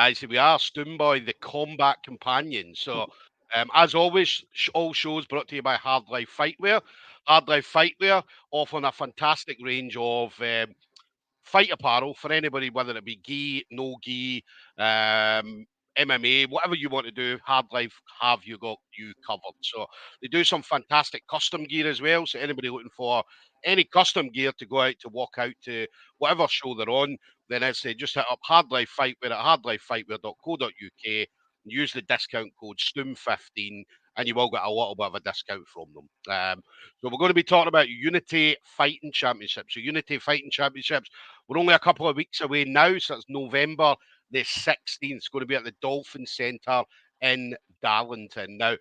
guys. Here we are, Stoomboy, the Combat Companion. So, as always, all shows brought to you by Hard Life Fightwear. Hard Life Fightwear offering a fantastic range of fight apparel for anybody, whether it be gi, no gi, MMA, whatever you want to do. Hard Life have you got you covered. So they do some fantastic custom gear as well. So anybody looking for any custom gear to go out to walk out to whatever show they're on, then as they just hit up Hard Life Fightwear at hardlifefightwear.co.uk. Use the discount code STOOM15 and you will get a little bit of a discount from them. So we're going to be talking about Unity Fighting Championships. So Unity Fighting Championships, we're only a couple of weeks away now, so it's November the 16th. It's going to be at the Dolphin Centre in Darlington. Now,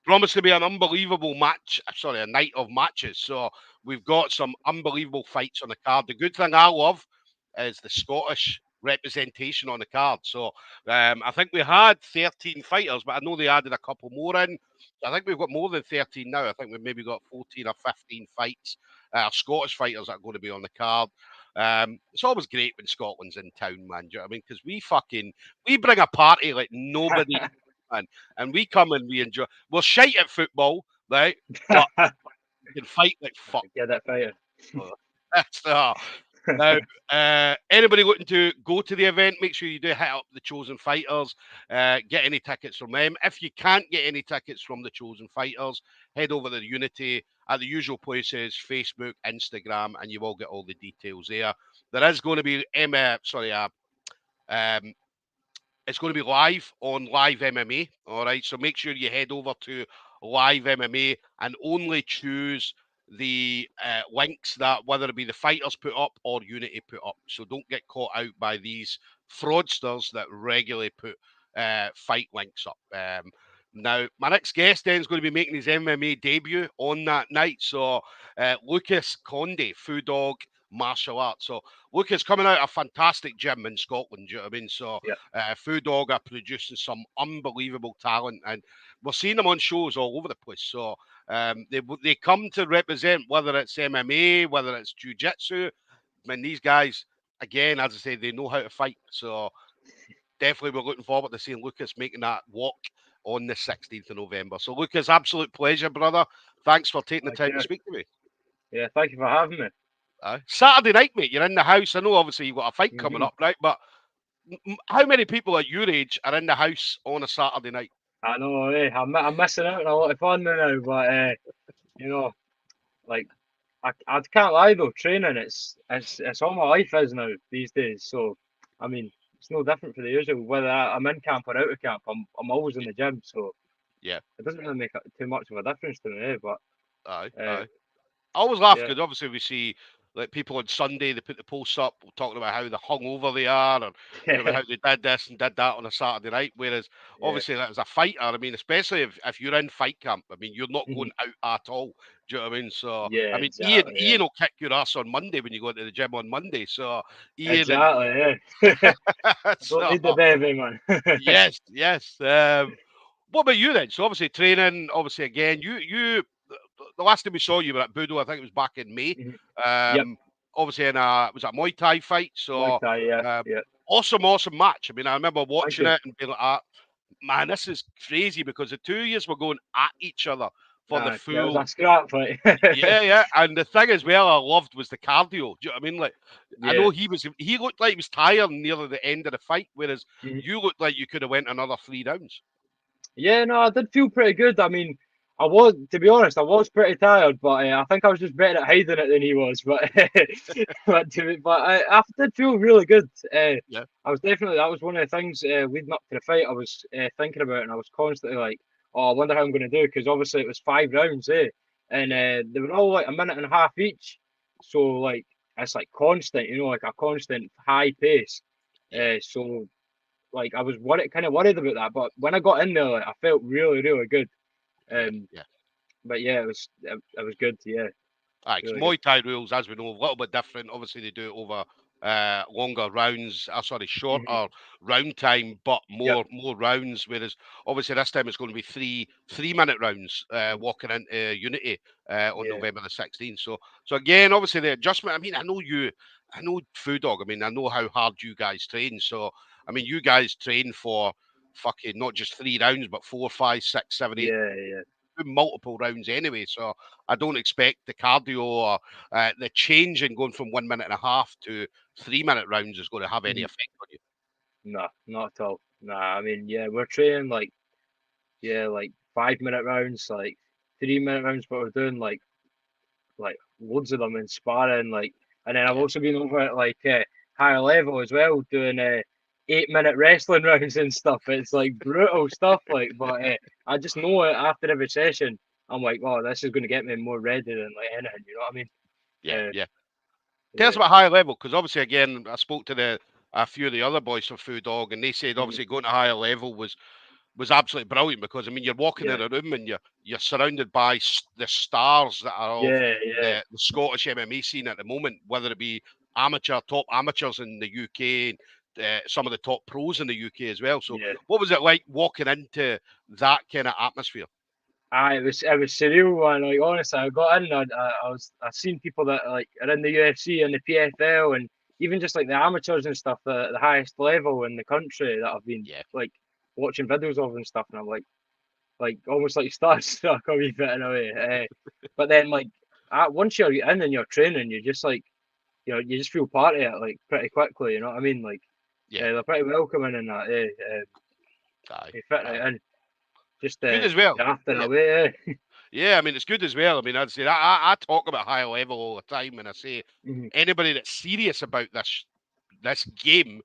promised to be an unbelievable match, a night of matches. So we've got some unbelievable fights on the card. The good thing I love is the Scottish representation on the card. So I think we had 13 fighters, but I know they added a couple more in. I think we've got more than 13 now. I think we've maybe got 14 or 15 fights, Scottish fighters that are going to be on the card. It's always great when Scotland's in town, man. Do you know what I mean? Because we bring a party like nobody, man. And we come and we enjoy. We're shite at football, right? But we can fight like fuck. Yeah, that fighter. That's now, anybody looking to go to the event, make sure you do hit up the Chosen Fighters, get any tickets from them. If you can't get any tickets from the Chosen Fighters, head over to the Unity at the usual places, Facebook, Instagram, and you will get all the details there. There is going to be it's going to be live on Live MMA. All right, so make sure you head over to Live MMA and only choose the links that whether it be the fighters put up or Unity put up. So don't get caught out by these fraudsters that regularly put fight links up. Now, my next guest then is going to be making his MMA debut on that night. So, Lucas Condie, FuDog martial arts. So, Lucas coming out of a fantastic gym in Scotland. Do you know what I mean? So, FuDog are producing some unbelievable talent, and we're seeing them on shows all over the place. So, they come to represent whether it's MMA, whether it's jiu-jitsu. I mean, these guys, again, as I say, they know how to fight. So, definitely we're looking forward to seeing Lucas making that walk on the 16th of November. So, Lucas, absolute pleasure, brother. Thanks for taking the time to speak to me. Yeah, thank you for having me. Saturday night, mate, you're in the house. I know, obviously, you've got a fight coming up, right? But how many people at your age are in the house on a Saturday night? I know, I'm missing out on a lot of fun now, but, you know, like, I can't lie, though, training, it's all my life is now these days. So, I mean, it's no different for the usual. Whether I'm in camp or out of camp, I'm always in the gym. So, yeah, it doesn't really make too much of a difference to me, but aye. I always laugh because obviously we see like people on Sunday they put the posts up talking about how hungover they are and how they did this and did that on a Saturday night. Whereas obviously as a fighter, I mean, especially if you're in fight camp, I mean, you're not going out at all. Do you know what I mean? So I mean, exactly, Ian will kick your ass on Monday when you go into the gym on Monday. So Ian, exactly, don't need the baby, man. yes. What about you then? So obviously training, obviously again, you the last time we saw you were at Budo, I think it was back in May. Obviously in was that Muay Thai fight? So Muay Thai, awesome match. I mean, I remember watching it and being like, man, this is crazy because the 2 years were going at each other for the full. Yeah, it was a scrap fight. yeah. And the thing as well I loved was the cardio. Do you know what I mean? Like I know he looked like he was tired near the end of the fight, whereas you looked like you could have went another 3 rounds. Yeah, no, I did feel pretty good. I mean, to be honest, I was pretty tired, but I think I was just better at hiding it than he was. But I did feel really good. That was one of the things leading up to the fight I was thinking about, and I was constantly like, oh, I wonder how I'm going to do, because obviously it was 5 rounds, and they were all like a minute and a half each, so like it's like constant, like a constant high pace. So like I was kind of worried about that, but when I got in there, like, I felt really, really good. But yeah, it was good. Yeah. Muay Thai rules, as we know, a little bit different. Obviously, they do it over longer rounds, Mhm. shorter round time, but Yep. more rounds. Whereas obviously this time it's going to be 3 minute rounds Mhm. walking into Unity on Yeah. November the 16th. So again, obviously the adjustment. I mean, I know FuDog. I mean, I know how hard you guys train. So I mean, you guys train for fucking not just 3 rounds, but 4, 5, 6, 7, 8 Yeah. Yeah. multiple rounds anyway. So I don't expect the cardio or the change in going from 1 minute and a half to 3 minute rounds is going to have any Mhm. effect on you. Nah, not at all. Nah, I mean, yeah, we're training like, yeah, like 5 minute rounds, like 3 minute rounds, but we're doing like loads of them in sparring, like, and then I've Yeah, also been over at like higher level as well, doing 8 minute wrestling rounds and stuff. It's like brutal stuff, like, but I just know it after every session. I'm like, oh, this is going to get me more ready than like anything. You know what I mean? yeah, Uh, yeah. Tell us yeah, about higher level, because obviously, again, I spoke to a few of the other boys from Food Dog, and they said mhm, obviously going to higher level was absolutely brilliant because I mean you're walking yeah, in a room and you're surrounded by the stars that are of yeah, yeah, the Scottish MMA scene at the moment, whether it be top amateurs in the UK, and some of the top pros in the UK as well. So, yeah. what was it like walking into that kind of atmosphere? It was surreal, man. Like honestly, I got in. I seen people that like are in the UFC and the PFL and even just like the amateurs and stuff, the highest level in the country that I've been Yeah, like watching videos of and stuff, and I'm like almost like starstruck a wee bit in a way. But then like once you're in and you're training, you just like you just feel part of it like pretty quickly. You know what I mean? Like yeah, they're pretty welcoming in that. aye, You fit aye. right in. Just It's good as well. you're after Yeah, a way. yeah. I mean, it's good as well. I mean, I'd say I talk about higher level all the time, and I say Mhm. anybody that's serious about this game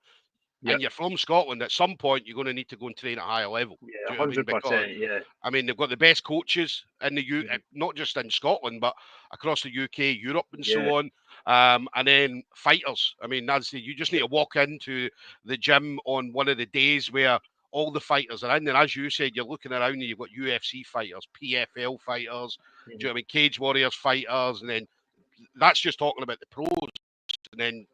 Yep. and you're from Scotland, at some point you're going to need to go and train at a higher level. Yeah. Do you know what I mean? Because 100%. Yeah. I mean they've got the best coaches in the Mhm. not just in Scotland but across the UK, Europe, and Yeah. so on. And then fighters. I mean, that's you just need Yep. to walk into the gym on one of the days where all the fighters are in, and as you said, you're looking around and you've got UFC fighters, PFL fighters, do Mhm. you know what I mean? Cage Warriors fighters, and then that's just talking about the pros. And then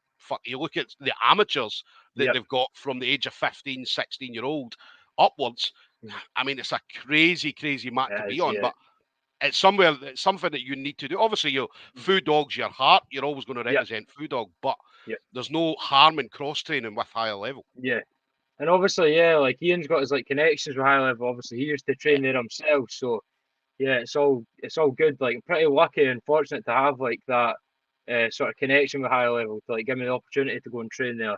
you look at the amateurs that Yep. they've got from the age of 15, 16-year-old upwards. Mhm. I mean, it's a crazy, crazy mat to It be is. on, Yeah. but it's something that you need to do. Obviously, Mhm. food dog's your heart. You're always going to Yep. represent food dog, but Yep. there's no harm in cross training with higher level. Yeah. And obviously, yeah, like Ian's got his like connections with high level. Obviously, he used to Yeah, train there himself. So yeah, it's all good. Like I'm pretty lucky and fortunate to have like that sort of connection with high level to like give me the opportunity to go and train there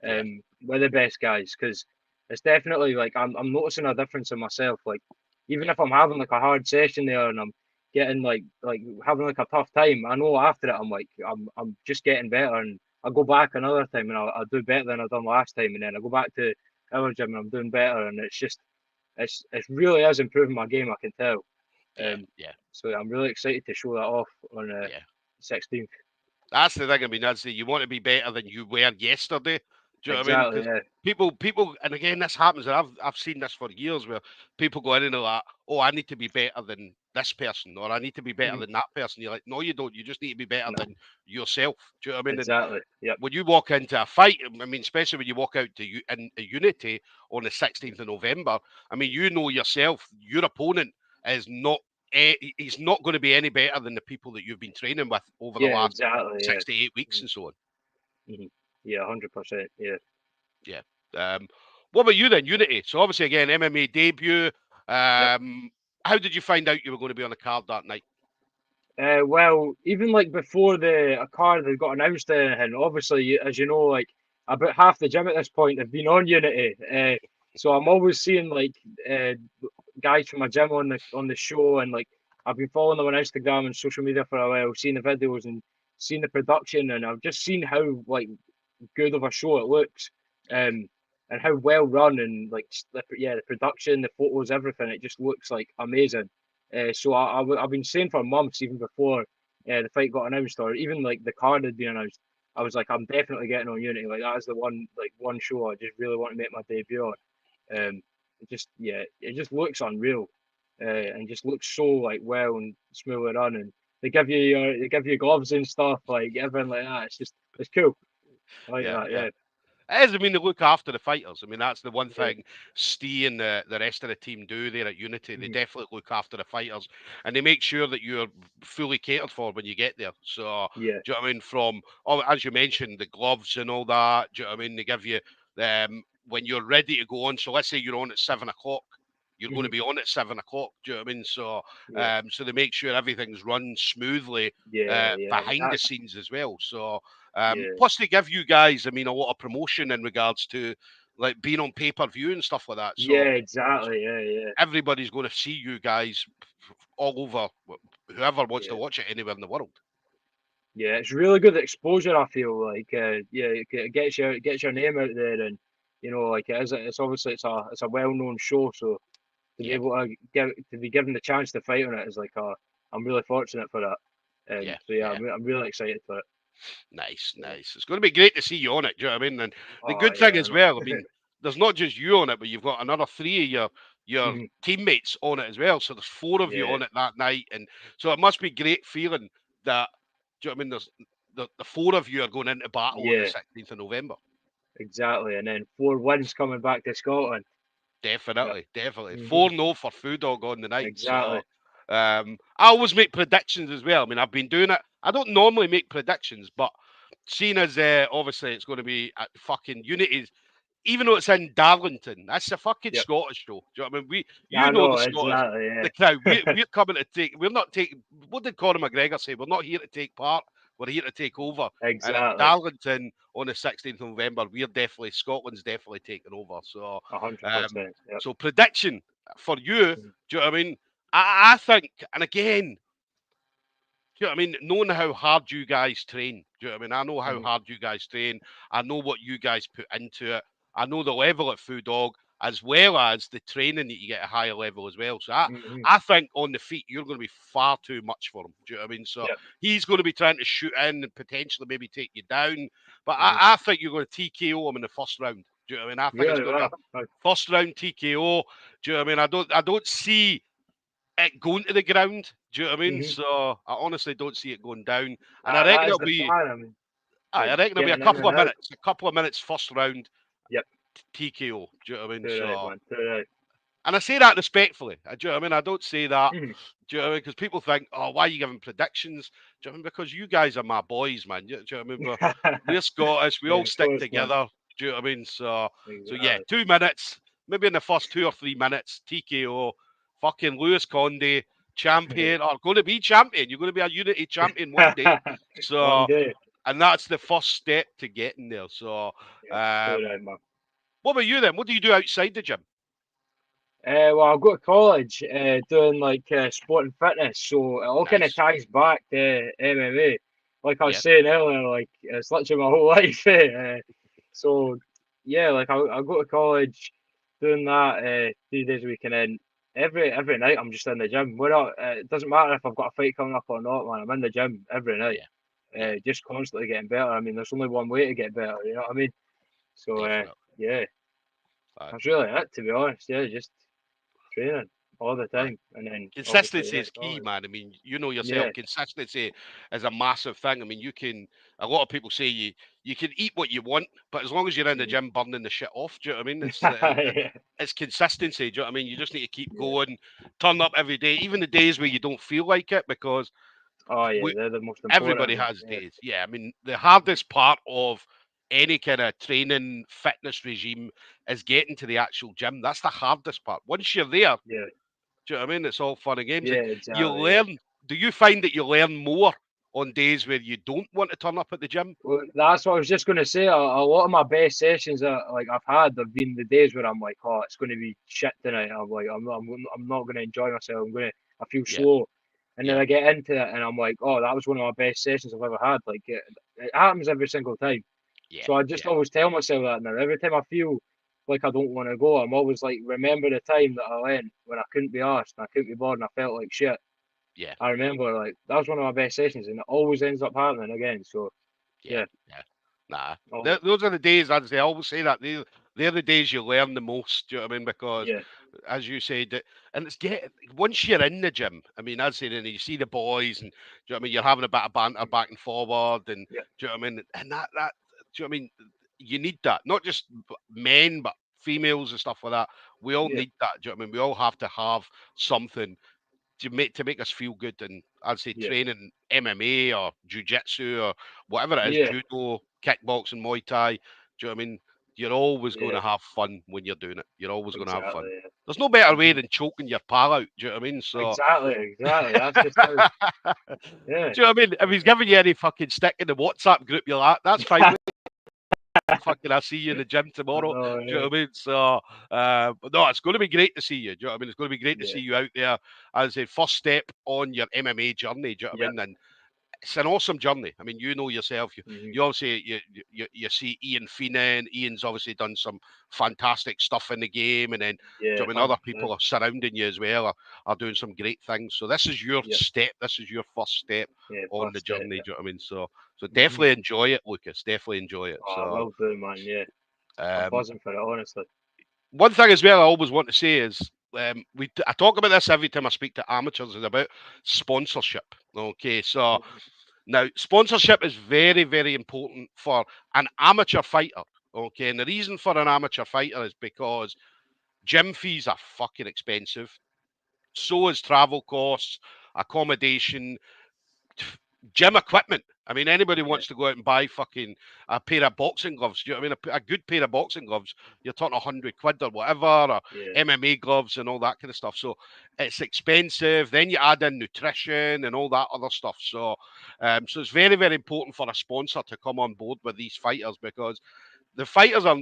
yeah, with the best guys because it's definitely like I'm noticing a difference in myself. Like even yeah, if I'm having like a hard session there and I'm getting like having like a tough time, I know after it I'm just getting better and I go back another time and I'll do better than I done last time and then I go back to our gym and I'm doing better and it's just it really is improving my game. I can tell. yeah, Um, yeah, so I'm really excited to show that off on yeah. 16th. That's the thing. I mean, that's you want to be better than you were yesterday. Do you know what I mean? Exactly. Because Yeah. people, and again, this happens, and I've seen this for years, where people go in and they're like, "Oh, I need to be better than this person, or I need to be better Mhm. than that person." You're like, "No, you don't. You just need to be better No. than yourself." Do you know what I mean? And Exactly. Yep. when you walk into a fight, I mean, especially when you walk out to in a Unity on the 16th of November, I mean, you know yourself, your opponent is not. He's not going to be any better than the people that you've been training with over the Yeah. last Exactly. Yeah. 6 to 8 weeks Mhm. and so on. Mhm. Yeah. 100%. Yeah. Yeah. What about you then, Unity? So obviously, again, MMA debut. Yep. How did you find out you were going to be on the card that night? Well, even like before the a card had got announced and obviously, as you know, like about half the gym at this point have been on Unity. So I'm always seeing like uh, guys from my gym on the show, and like I've been following them on Instagram and social media for a while, seeing the videos and seeing the production, and I've just seen how like good of a show it looks, Yeah, and how well run and like the production, the photos, everything. It just looks like amazing. So I've been saying for months, even before the fight got announced, or even like the card had been announced. I was like, I'm definitely getting on Unity. Like that is the one show I just really want to make my debut on. yeah, It just looks unreal, and just looks so like well and smoothly run. And they give you gloves and stuff, like everything like that. It's cool. I like Yeah, that. yeah. Yeah, It is. I mean, they look after the fighters. I mean, that's the one yeah, thing Steve and the rest of the team do there at Unity. They mhm, definitely look after the fighters, and they make sure that you're fully catered for when you get there. So, yeah, do you know what I mean? From, oh, as you mentioned, the gloves and all that. Do you know what I mean? They give you when you're ready to go on. So, let's say you're on at 7 o'clock. You're going to mhm, be on at 7 o'clock. Do you know what I mean? So, yeah, so they make sure everything's run smoothly yeah, yeah. behind the That's scenes as well. So, yeah, plus, they give you guys, I mean, a lot of promotion in regards to like being on pay per view and stuff like that. So, yeah, so exactly. Yeah, yeah, everybody's going to see you guys all over, whoever wants to yeah. watch it anywhere in the world. Yeah, it's really good exposure. I feel like, yeah, it gets your name out there, and like it's obviously it's a well known show, so to be Yeah, able to to be given the chance to fight on it is like I'm really fortunate for that, yeah, so yeah, yeah. I'm really excited for it. Nice, Yeah. nice. It's going to be great to see you on it. Do you know what I mean? And the Oh good thing yeah, I as know. well, I mean, there's not just you on it, but you've got another three of your Mhm. teammates on it as well. So there's four of you Yeah, on it that night, and so it must be great feeling that. Do you know what I mean? There's the four of you are going into battle on the yeah, 16th of November. exactly. And then 4 wins coming back to Scotland. Yep. Definitely, definitely. Hmm. 4-0 for FuDog on the night. So Exactly. I always make predictions as well. I mean, I've been doing it. I don't normally make predictions, but seeing as obviously it's going to be at fucking Unity, even though it's in Darlington, that's a fucking Yep. Scottish show. Do you know what I mean? I The know Scottish, exactly. the Yeah. crowd. We're coming to take. We're not taking. What did Conor McGregor say? We're not here to take part. We're here to take over. And at Exactly. Darlington on the 16th of November, Scotland's definitely taking over. So, A hundred um, percent. Yep. so prediction for you. Mhm. Do you know what I mean? I think, and again, do you know what I mean? Knowing how hard you guys train. Do you know what I mean? I know how Mhm. hard you guys train. I know what you guys put into it. I know the level at FuDog as well as the training that you get at a higher level as well. So Mhm. I think on the feet you're going to be far too much for him. Do you know what I mean? So Yep. he's going to be trying to shoot in and potentially maybe take you down. But Mhm. I think you're going to TKO him in the first round. Do you know what I mean? I think it's Really going to be well. a first round TKO. Do you know what I mean? I don't see it going to the ground. Do you know what I mean? Mhm. So I honestly don't see it going down, and I reckon That is it'll the be. plan. I mean, I reckon it'll be getting in and out. a couple of minutes first round Yep. TKO. Do you know what I mean? Too right, So, man. Too right. and I say that respectfully. Do you know what I mean? I don't say that. Mhm. Do you know what I mean? Because people think, oh, why are you giving predictions? Do you know what I mean? Because you guys are my boys, man. Do you know what I mean? We're Scottish. We Yeah, all of stick course, man. together. Do you know what I mean? So yeah, Exactly. 2 minutes, maybe in the first 2 or 3 minutes, TKO. Fucking Lewis Condie, champion, or going to be champion. You're going to be a Unity champion one day. One So, day. and that's the first step to getting there. So, Yeah, too right, um, man. what about you then? What do you do outside the gym? Well, I go to college doing like sport and fitness, so it all kind of Nice. ties back to MMA. Like I was Yeah. saying earlier, like it's literally my whole life. So yeah, like I go to college doing that 3 days a week, and then every night I'm just in the gym. We're not. It doesn't matter if I've got a fight coming up or not, man. I'm in the gym every night, Yeah. Yeah. just constantly getting better. I mean, there's only one way to get better. You know what I mean? So Definitely. yeah, Uh, that's really it. To be honest, yeah, just training all the uh, time, and then obviously Consistency yeah, is key, college. man. I mean, you know yourself. Yeah. Consistency is a massive thing. I mean, you can. A lot of people say you can eat what you want, but as long as you're in the Mhm. gym burning the shit off, do you know what I mean? Yeah. It's consistency. Do you know what I mean? You just need to keep Yeah. going, turn up every day, even the days where you don't feel like it, because Oh yeah, we, they're the most everybody important, man. has Yeah. days. Yeah, I mean, the Mhm. hardest part of any kind of training fitness regime is getting to the actual gym. That's the hardest part. Once you're there, Yeah. do you know what I mean? It's all fun and games. Yeah. And you Exactly. Yeah. learn. Do you find that you learn more on days where you don't want to turn up at the gym? Well, that's what I was just going to say. A lot of my best sessions that like I've had have been the days where I'm like, oh, it's going to be shit tonight. I'm like, I'm not going to enjoy myself. I feel Yeah, slow, and then yeah, I get into it, and I'm like, oh, that was one of my best sessions I've ever had. Like it happens every single time. yeah, So I just yeah, always tell myself that now. Every time I feel like I don't want to go, I'm always like, remember the time that I went when I couldn't be asked and I couldn't be bothered and I felt like shit. yeah, I remember like that was one of my best sessions, and it always ends up happening again. So yeah, yeah, yeah. Nah, always. those are the days. As I always say that they're the days you learn the most. Do you know what I mean? Because Yeah, as you said, and it's get once you're in the gym. I mean, as I said, and you see the boys, and do you know what I mean? You're having a bit of banter mm, back and forward, and yeah, do you know what I mean? And that Do you know what I mean? You need that, not just men, but females and stuff like that. We all yeah, need that. Do you know what I mean? We all have to have something to make us feel good. And I'd say yeah, training MMA or jiu-jitsu or whatever it is, yeah, judo, kickboxing, Muay Thai. Do you know what I mean? You're always going yeah, to have fun when you're doing it. You're always going to have fun. exactly. There's no better way Hmm. than choking your pal out. Do you know what I mean? So, Exactly, exactly. That's do just how. Yeah. you know what I mean? If he's giving you any fucking stick in the WhatsApp group, you're like, that's fine. Fucking, I'll see you in the gym I tomorrow. know. Do you know Yeah, what I mean? So, but no, it's going to be great to see you. Do you know what I mean? It's going to be great to yeah, see you out there as a first step on your MMA journey. Do you know what I yeah. mean? And it's an awesome journey. I mean, you know yourself. You, Hmm. you obviously you see Ian Feenan. Ian's obviously done some fantastic stuff in the game, and then do Yeah, you know what I mean, other 100%. people are surrounding you as well are doing some great things. So this is your Yeah, step. This is your first step yeah. on the First step. journey. Do you know what I mean? So Yeah. Hmm. definitely enjoy it, Lucas. Definitely enjoy it. Oh, So well done, man. Yeah, I'm um, buzzing for it, honestly. one thing as well I always want to say is I talk about this every time I speak to amateurs is about sponsorship. Okay, so Hmm. now sponsorship is very very important for an amateur fighter. Okay, and the reason for an amateur fighter is because gym fees are fucking expensive. So is travel costs, accommodation, gym equipment. I mean, anybody Yeah, wants to go out and buy fucking a pair of boxing gloves. Do you know what I mean? A good pair of boxing gloves, you're talking 100 quid or whatever, or yeah, MMA gloves and all that kind of stuff. So it's expensive. Then you add in nutrition and all that other stuff. So it's very, very important for a sponsor to come on board with these fighters because the fighters are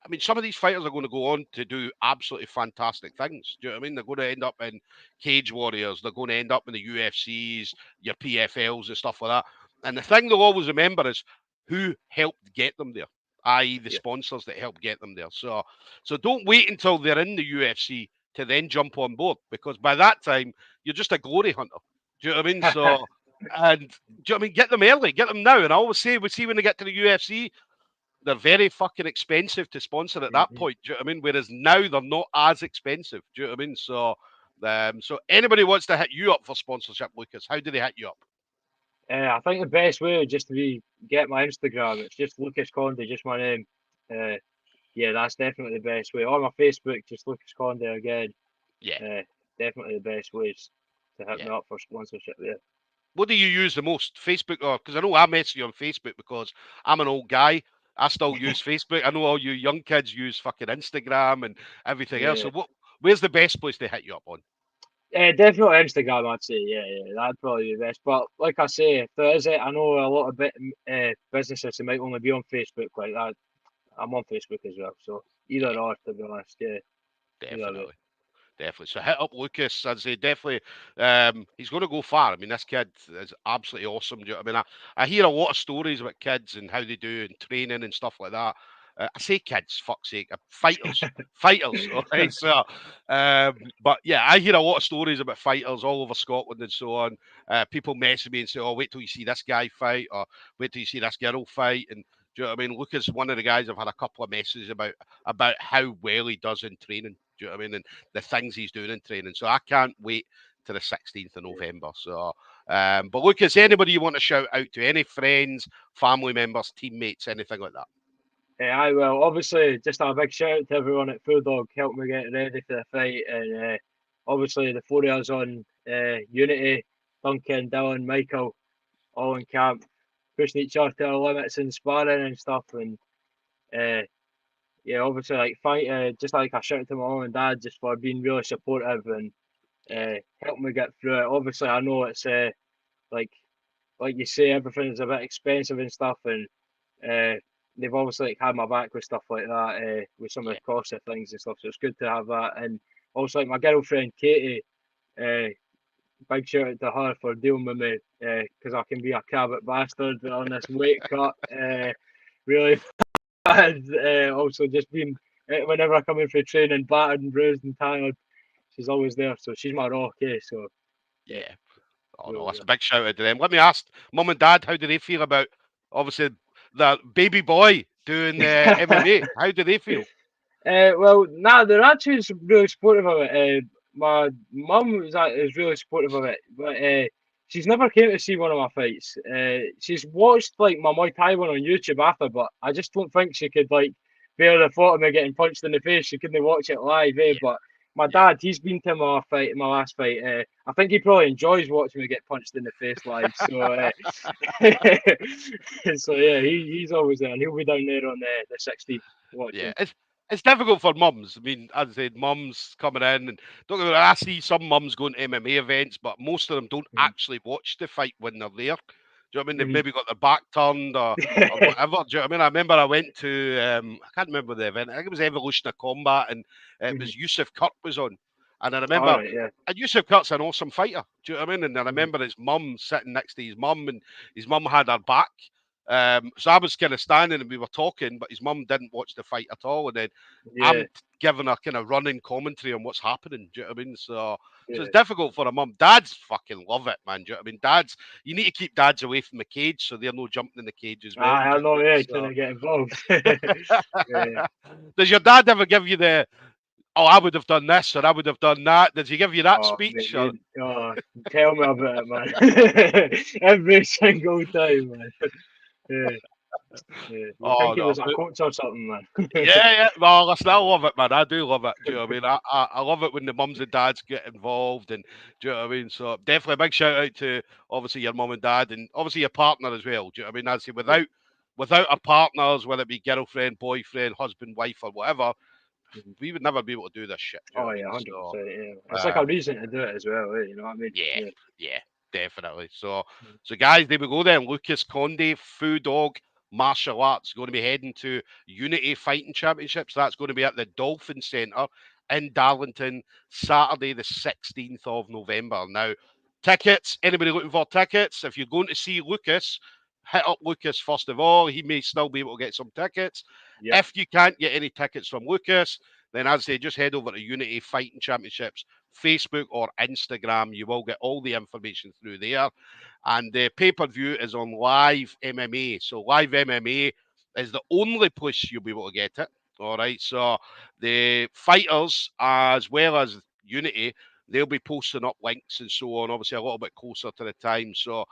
I mean, some of these fighters are going to go on to do absolutely fantastic things. Do you know what I mean? They're going to end up in Cage Warriors. They're going to end up in the UFCs, your PFLs and stuff like that. And the thing they'll always remember is who helped get them there, i.e., the yeah. sponsors that helped get them there. So don't wait until they're in the UFC to then jump on board because by that time you're just a glory hunter. Do you know what I mean? And do you know what I mean? Get them early, get them now. And I always say, we see when they get to the UFC, they're very fucking expensive to sponsor at that Hmm. point. Do you know what I mean? Whereas now they're not as expensive. Do you know what I mean? So anybody wants to hit you up for sponsorship, Lucas, how do they hit you up? I think the best way would just to be get my Instagram. It's just Lucas Condie, just my name. Uh, yeah, that's definitely the best way. Or my Facebook, just Lucas Condie again. Yeah, Uh, Definitely the best ways to hit yeah. me up for sponsorship. Yeah. What do you use the most, Facebook or? Because I know I message you on Facebook because I'm an old guy. I still use Facebook. I know all you young kids use fucking Instagram and everything else. Yeah. So where's the best place to hit you up on? Definitely Instagram, I'd say. Yeah, yeah, that'd probably be the best. But like I say, if there is it, I know a lot of businesses that might only be on Facebook. Like that, I'm on Facebook as well. So either Yeah, or, to be honest. Yeah, either way. definitely. Definitely. So hit up Lucas. I'd say definitely he's going to go far. I mean, this kid is absolutely awesome. Do you know what I mean? I hear a lot of stories about kids and how they do and training and stuff like that. I say kids, fuck's sake, fighters. All right. But yeah, I hear a lot of stories about fighters all over Scotland and so on. People message me and say, "Oh, wait till you see this guy fight," or "Wait till you see this girl fight." And do you know what I mean? Lucas is one of the guys I've had a couple of messages about how well he does in training. Do you know what I mean? And the things he's doing in training. So I can't wait to the 16th of Yeah. November. But Lucas, anybody you want to shout out to? Any friends, family members, teammates, anything like that? I will. Obviously, just a big shout out to everyone at FuDog, helped me get ready for the fight, and obviously the four of us on Unity, Duncan, Dylan, Michael, all in camp, pushing each other to our limits and sparring and stuff, and uh, yeah, obviously like fight, just like I shout out to my mum and dad just for being really supportive and Yeah, helping me get through it. Obviously, I know it's like like you say, everything's a bit expensive and stuff, and they've obviously like had my back with stuff like that, with some of yeah, the cost of things and stuff. So it's good to have that. And also like my girlfriend Katie, uh, big shout out to her for dealing with me, because I can be a cabot bastard on this weight cut, really bad. Also just being whenever I come in for training, battered and bruised and tired, she's always there. So she's my rock, So yeah, yeah. Oh no, really that's good. a big shout out to them. Let me ask, mum and dad, how do they feel about obviously the baby boy doing MMA? How do they feel? Well, nah, they're actually really supportive of it. My mum is really supportive of it, but she's never came to see one of my fights. She's watched like my Muay Thai one on YouTube after, but I just don't think she could like bear the thought of me getting punched in the face. She couldn't watch it live, eh? Yeah, But my yeah, dad, he's been to my fight, my last fight. I think he probably enjoys watching me get punched in the face live. So, so yeah, he's always there, and he'll be down there on the 16th yeah. watching. It's difficult for mums. I mean, as I said, mums coming in and don't get me wrong, I see some mums going to MMA events, but most of them don't Mhm. actually watch the fight when they're there. Do you know what I mean? They've Mhm. maybe got their back turned or whatever. Do you know what I mean? I remember I went to I can't remember the event. I think it was Evolution of Combat, and it Mhm. was Yusuf Kurt was on, and I All remember. right, yeah. And Yusuf Kurt's an awesome fighter. Do you know what I mean? And I Mhm. remember his mum sitting next to his mum, and his mum had her back. So I was kind of standing and we were talking, but his mum didn't watch the fight at all. And then Yeah, I'm giving a kind of running commentary on what's happening. Do you know what I mean? So yeah. it's difficult for a mum. Dads fucking love it, man. Do you know what I mean? Dads, you need to keep dads away from the cage so they're no jumping in the cage as well. I Do you know, yeah, know trying to what get involved. I Yeah. mean? Does your dad ever give you the, oh, I would have done this or I would have done that? Does he give you that Oh, mate, speech? Or, you, tell me about it, man. Every single time, man. Yeah, yeah. You think oh, he no. was a coach or something, man? Yeah, yeah. Well, listen, I love it, man. I do love it. Do you know what I mean? I love it when the mums and dads get involved, and do you know what I mean? So definitely a big shout out to obviously your mum and dad, and obviously your partner as well. Do you know what I mean? I say Yeah. without our partners, whether it be girlfriend, boyfriend, husband, wife, or whatever, Mhm. we would never be able to do this shit. Do you know Oh what I mean? yeah, So 100%. Yeah, it's like a um, reason to do it as well. You know what I mean? yeah, Yeah. yeah, definitely. Mhm. So guys, there we go then. Lucas Condie, FuDog Martial Arts, going to be heading to Unity Fighting Championships. That's going to be at the Dolphin Centre in Darlington, Saturday, the 16th of November. Now, tickets, anybody looking for tickets? If you're going to see Lucas, hit up Lucas first of all. He may still be able to get some tickets. Yep. If you can't get any tickets from Lucas, then as I say, just head over to Unity Fighting Championships Facebook or Instagram. You will get all the information through there. And the pay per view is on Live MMA. So, Live MMA is the only place you'll be able to get it. All right. So, the fighters, as well as Unity, they'll be posting up links and so on, obviously, a little bit closer to the time. So,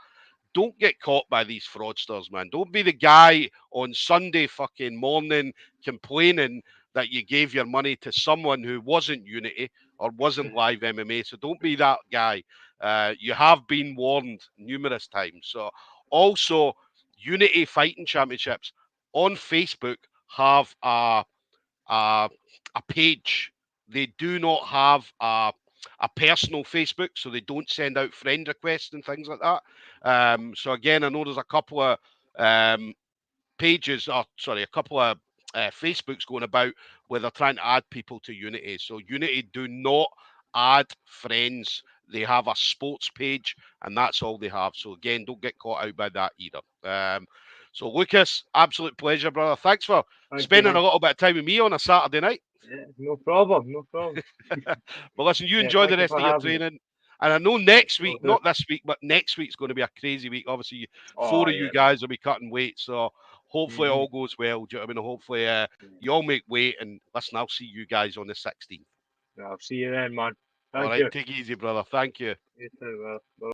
don't get caught by these fraudsters, man. Don't be the guy on Sunday fucking morning complaining that you gave your money to someone who wasn't Unity or wasn't Live MMA. So don't be that guy. You have been warned numerous times. So also, Unity Fighting Championships on Facebook have a, a page. They do not have a personal Facebook, so they don't send out friend requests and things like that. So again, I know there's a couple of um, pages, or sorry, a couple of Facebooks going about where they're trying to add people to Unity. So Unity do not add friends. They have a sports page, and that's all they have. So again, don't get caught out by that either. So Lucas, absolute pleasure, brother. Thanks for Thank you, spending a man. little bit of time with me on a Saturday night. Yeah, no problem. No problem. But listen, you Yeah, enjoy the thank you rest for of your having me. training. And I know next Will week, do. not this week, but next week's going to be a crazy week. Obviously, four Oh of you yeah, man. guys will be cutting weight. So hopefully Hmm. all goes well. Do you know what I mean? Hopefully you all make weight. And listen, I'll see you guys on the 16th. I'll see you then, man. All Thank right. you. Take it easy, brother. Thank you. You too, man. Bye.